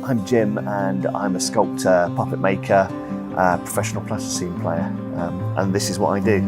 I'm Jim, and I'm a sculptor, puppet maker, professional plasticine player, and this is what I do.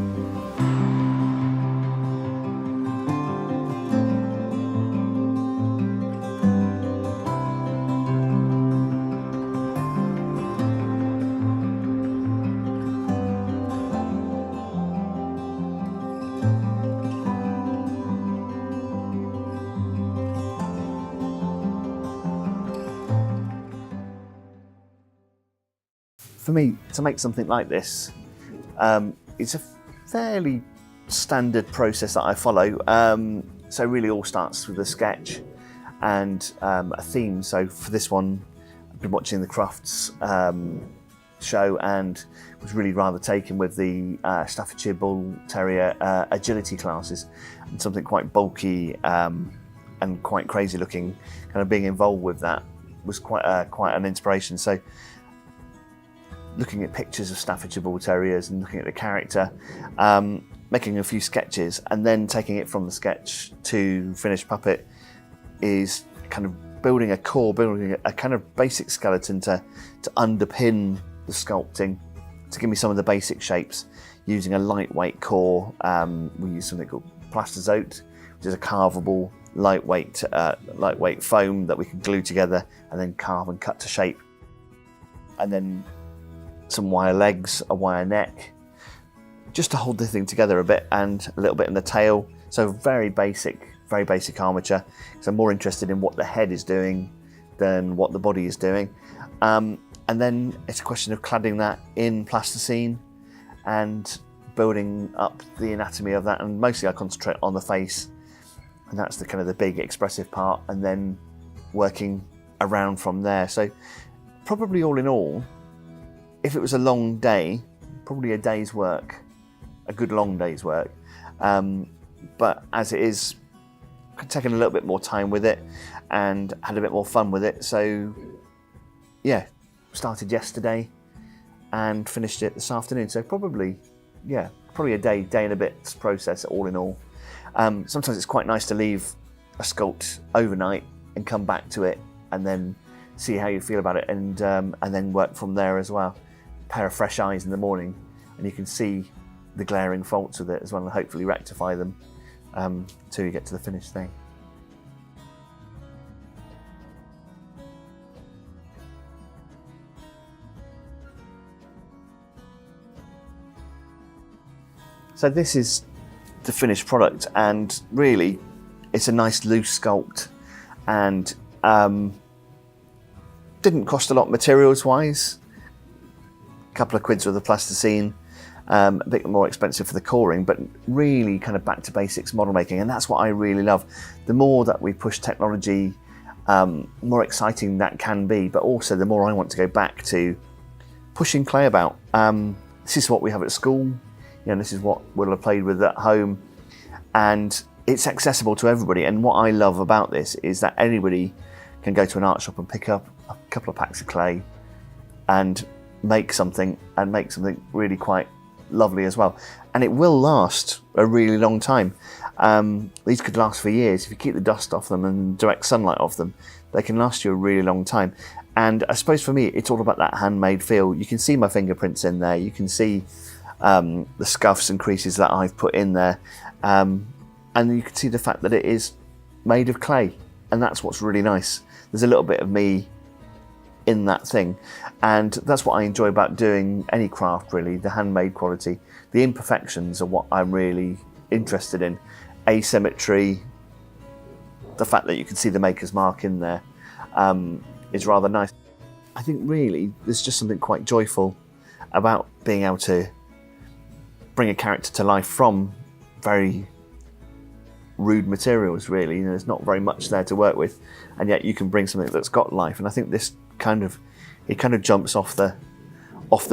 For me, to make something like this, it's a fairly standard process that I follow. So it really all starts with a sketch and a theme. So for this one, I've been watching the Crufts show and was really rather taken with the Staffordshire Bull Terrier agility classes, and something quite bulky and quite crazy looking. Kind of being involved with that was quite an inspiration. So looking at pictures of Staffordshire Bull Terriers and looking at the character, making a few sketches, and then taking it from the sketch to finished puppet is kind of building a core, building a kind of basic skeleton to underpin the sculpting, to give me some of the basic shapes, using a lightweight core. We use something called plastizote, which is a carvable, lightweight foam that we can glue together and then carve and cut to shape. And then some wire legs, a wire neck, just to hold the thing together a bit, and a little bit in the tail. So very basic armature. So I'm more interested in what the head is doing than what the body is doing. And then it's a question of cladding that in plasticine and building up the anatomy of that. And mostly I concentrate on the face, and that's the kind of the big expressive part, and then working around from there. So probably all in all, if it was a long day, probably a day's work, a good long day's work. But as it is, I've taken a little bit more time with it and had a bit more fun with it. So yeah, started yesterday and finished it this afternoon. So probably a day and a bit's process all in all. Sometimes it's quite nice to leave a sculpt overnight and come back to it and then see how you feel about it, and then work from there as well. Pair of fresh eyes in the morning, and you can see the glaring faults with it as well, and hopefully rectify them until you get to the finished thing. So this is the finished product, and really it's a nice loose sculpt, and didn't cost a lot materials wise. Couple of quids with the plasticine, a bit more expensive for the coring, but really kind of back to basics model making, and that's what I really love. The more that we push technology, more exciting that can be, but also the more I want to go back to pushing clay about. This is what we have at school, this is what we'll have played with at home, and it's accessible to everybody. And what I love about this is that anybody can go to an art shop and pick up a couple of packs of clay and make something really quite lovely as well. And it will last a really long time. These could last for years. If you keep the dust off them and direct sunlight off them, they can last you a really long time. And I suppose for me, it's all about that handmade feel. You can see my fingerprints in there. You can see the scuffs and creases that I've put in there. And you can see the fact that it is made of clay. And that's what's really nice. There's a little bit of me in that thing, and that's what I enjoy about doing any craft, really. The handmade quality, the imperfections are what I'm really interested in. Asymmetry, the fact that you can see the maker's mark in there is rather nice. I think really there's just something quite joyful about being able to bring a character to life from very rude materials, really. There's not very much there to work with, and yet you can bring something that's got life. And I think this kind of jumps off the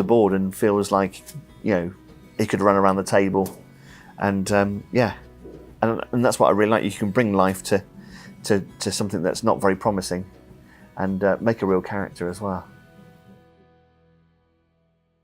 board and feels like it could run around the table, and and that's what I really like. You can bring life to something that's not very promising, and make a real character as well.